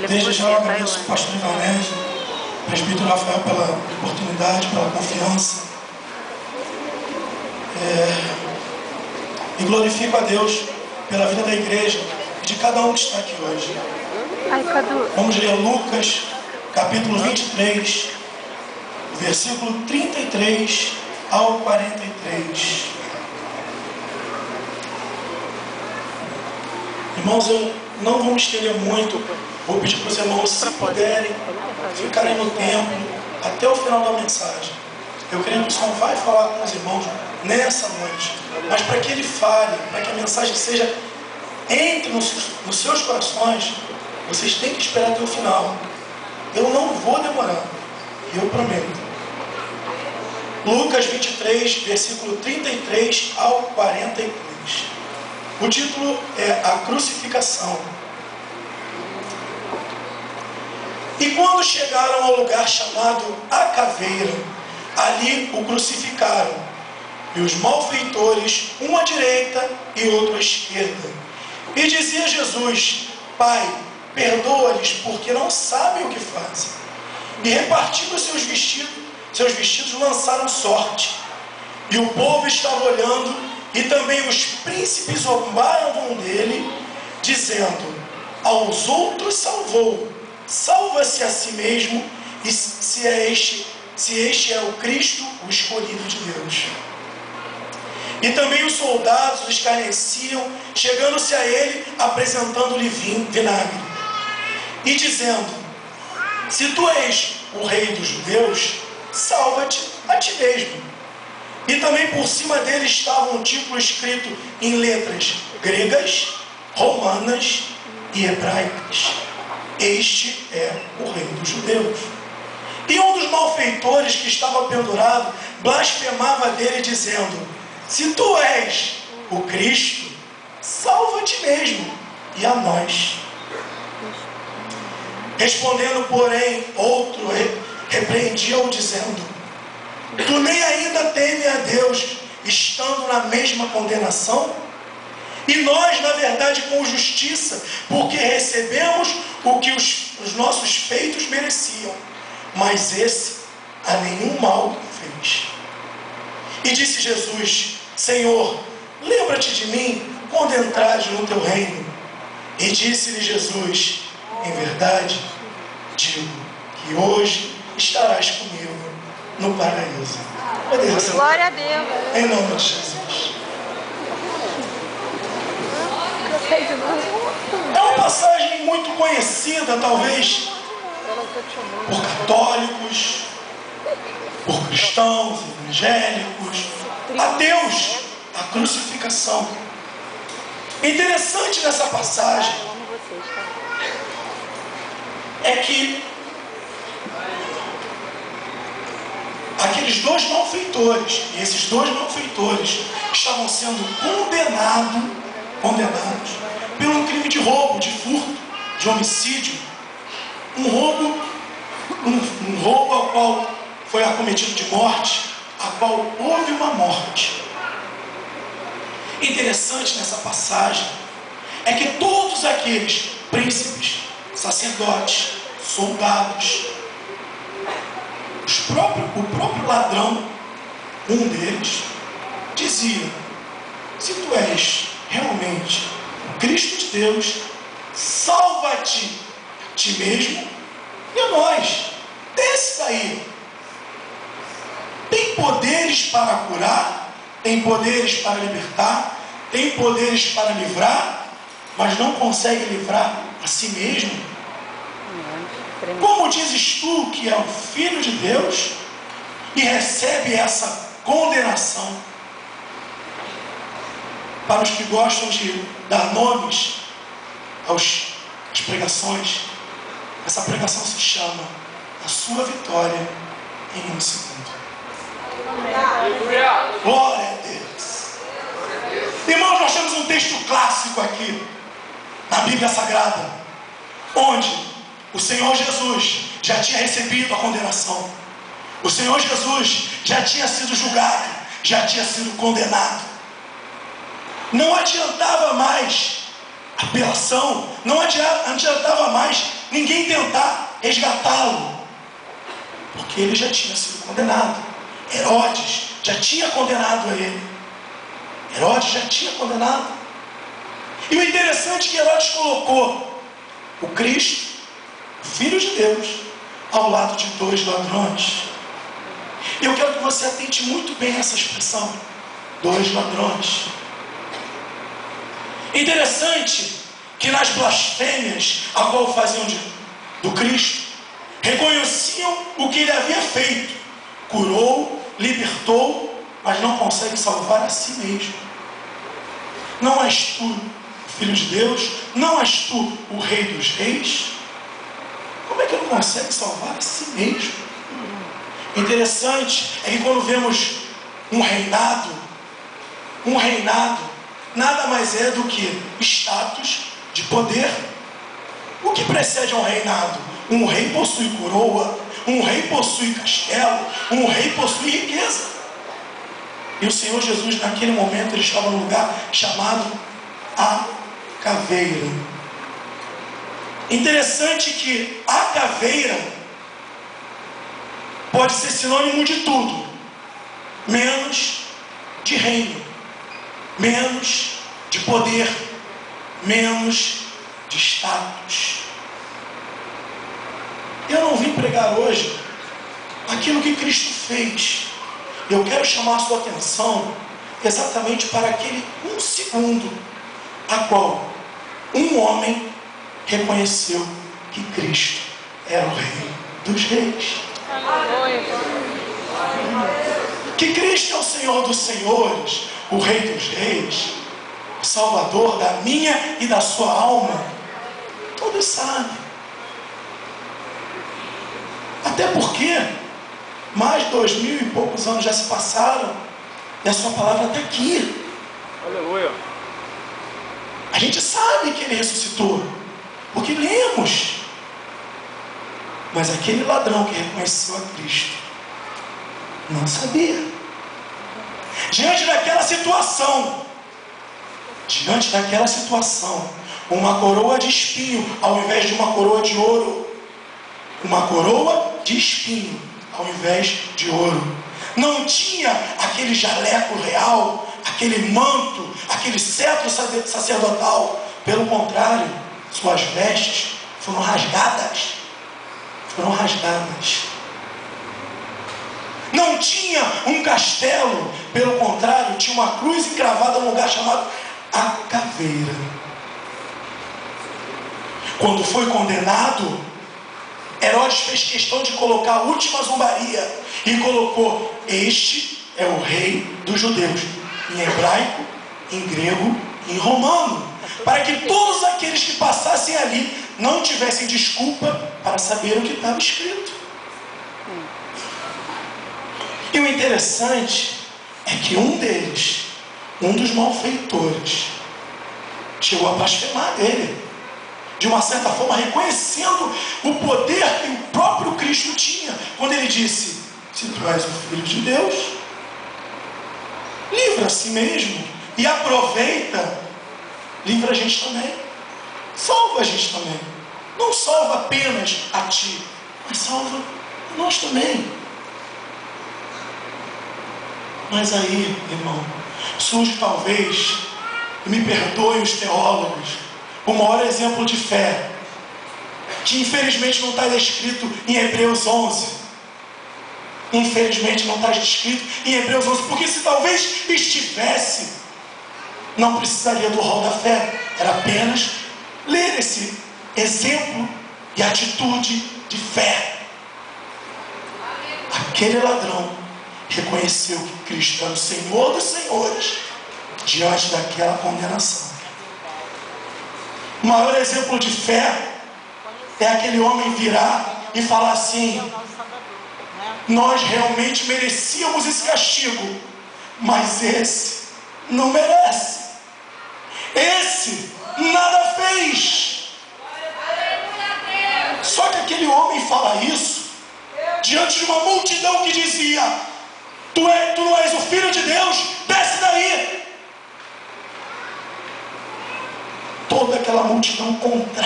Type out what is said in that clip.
Desde já eu agradeço ao pastor Ivanese, presbítero Rafael pela oportunidade, pela confiança. E glorifico a Deus pela vida da igreja e de cada um que está aqui hoje. Vamos ler Lucas, capítulo 23, versículo 33 ao 43. Irmãos, eu não vou me estender muito. Vou pedir para os irmãos, se puderem, ficarem no templo até o final da mensagem. Eu creio que o Senhor vai falar com os irmãos nessa noite. Mas para que Ele fale, para que a mensagem entre nos seus corações, vocês têm que esperar até o final. Eu não vou demorar, eu prometo. Lucas 23, versículo 33 ao 43. O título é A Crucificação. E quando chegaram ao lugar chamado A Caveira, ali o crucificaram, e os malfeitores, um à direita e outro à esquerda. E dizia Jesus: Pai, perdoa-lhes, porque não sabem o que fazem. E repartindo seus vestidos lançaram sorte. E o povo estava olhando, e também os príncipes zombavam dele, dizendo: aos outros salvou, salva-se a si mesmo, e se este é o Cristo, o escolhido de Deus. E também os soldados o escarneciam, chegando-se a ele, apresentando-lhe vinagre, e dizendo: se tu és o rei dos judeus, salva-te a ti mesmo. E também por cima dele estava um título escrito em letras gregas, romanas e hebraicas: este é o rei dos judeus. E um dos malfeitores que estava pendurado blasfemava dele, dizendo: se tu és o Cristo, salva-te mesmo e a nós. Respondendo, porém, outro repreendia-o, dizendo: tu nem ainda teme a Deus, estando na mesma condenação? E nós, na verdade, com justiça, porque recebemos o que os nossos feitos mereciam, mas esse a nenhum mal fez. E disse Jesus: Senhor, lembra-te de mim quando entrares no teu reino. E disse-lhe Jesus: em verdade, digo que hoje estarás comigo no paraíso. Glória a Deus. Em nome de Jesus. É uma passagem muito conhecida, talvez, por católicos, por cristãos, evangélicos, ateus, a crucificação. Interessante nessa passagem é que aqueles dois malfeitores, e esses dois malfeitores estavam sendo condenados pelo crime de roubo, de furto, de homicídio, um roubo ao qual foi acometido de morte, a qual houve uma morte. Interessante nessa passagem é que todos aqueles príncipes, sacerdotes, soldados, o próprio ladrão, um deles, dizia: se tu és realmente o Cristo de Deus, salva-te a ti mesmo e a nós. Desce daí. Tem poderes para curar, tem poderes para libertar, tem poderes para livrar, mas não consegue livrar a si mesmo. Como dizes tu que é o Filho de Deus e recebe essa condenação? Para os que gostam de dar nomes às pregações, essa pregação se chama A Sua Vitória em um Segundo. Glória a Deus. Irmãos, nós temos um texto clássico aqui na Bíblia Sagrada, onde o Senhor Jesus já tinha recebido a condenação. O Senhor Jesus já tinha sido julgado, já tinha sido condenado. Não adiantava mais apelação, não adiantava mais ninguém tentar resgatá-lo, porque ele já tinha sido condenado. Herodes já tinha condenado a ele. Herodes já tinha condenado. E o interessante é que Herodes colocou o Cristo, o Filho de Deus, ao lado de dois ladrões. E eu quero que você atente muito bem a essa expressão, dois ladrões. Interessante que nas blasfêmias a qual faziam do Cristo, reconheciam o que ele havia feito, curou, libertou, mas não consegue salvar a si mesmo. Não és tu o Filho de Deus? Não és tu o Rei dos Reis? Como é que ele consegue salvar a si mesmo? Interessante é que quando vemos um reinado nada mais é do que status de poder. O que precede a um reinado? Um rei possui coroa, um rei possui castelo, um rei possui riqueza. E o Senhor Jesus, naquele momento, ele estava num lugar chamado A Caveira. Interessante que a caveira pode ser sinônimo de tudo, menos de reino, menos de poder, menos de status. Eu não vim pregar hoje aquilo que Cristo fez. Eu quero chamar a sua atenção exatamente para aquele um segundo a qual um homem reconheceu que Cristo era o Rei dos Reis. Que Cristo é o Senhor dos Senhores, o Rei dos Reis, o Salvador da minha e da sua alma. Todos sabem. Até porque mais de 2000 e poucos anos já se passaram e a sua palavra está aqui. Aleluia. A gente sabe que ele ressuscitou, porque lemos. Mas aquele ladrão que reconheceu a Cristo não sabia. Diante daquela situação, uma coroa de espinho ao invés de uma coroa de ouro, uma coroa de espinho ao invés de ouro. Não tinha aquele jaleco real, aquele manto, aquele cetro sacerdotal. Pelo contrário, suas vestes foram rasgadas. Não tinha um castelo, pelo contrário, tinha uma cruz encravada num lugar chamado A Caveira. Quando foi condenado, Herodes fez questão de colocar a última zombaria e colocou: este é o rei dos judeus, em hebraico, em grego, em romano, para que todos aqueles que passassem ali não tivessem desculpa para saber o que estava escrito. E o interessante é que um deles, um dos malfeitores, chegou a blasfemar dele, de uma certa forma reconhecendo o poder que o próprio Cristo tinha, quando ele disse: se tu és o Filho de Deus, livra a si mesmo e aproveita, livra a gente também, salva a gente também. Não salva apenas a ti, mas salva a nós também. Mas aí, irmão, surge talvez, e me perdoem os teólogos, o maior exemplo de fé, que infelizmente não está escrito em Hebreus 11. Infelizmente não está escrito em Hebreus 11, porque se talvez estivesse, não precisaria do rol da fé, era apenas ler esse exemplo e atitude de fé. Aquele ladrão reconheceu que Cristo era o Senhor dos Senhores diante daquela condenação. O maior exemplo de fé é aquele homem virar e falar assim: nós realmente merecíamos esse castigo, mas esse não merece. Esse nada fez. Só que aquele homem fala isso diante de uma multidão que dizia: tu não és o Filho de Deus, desce daí. toda aquela multidão contrária.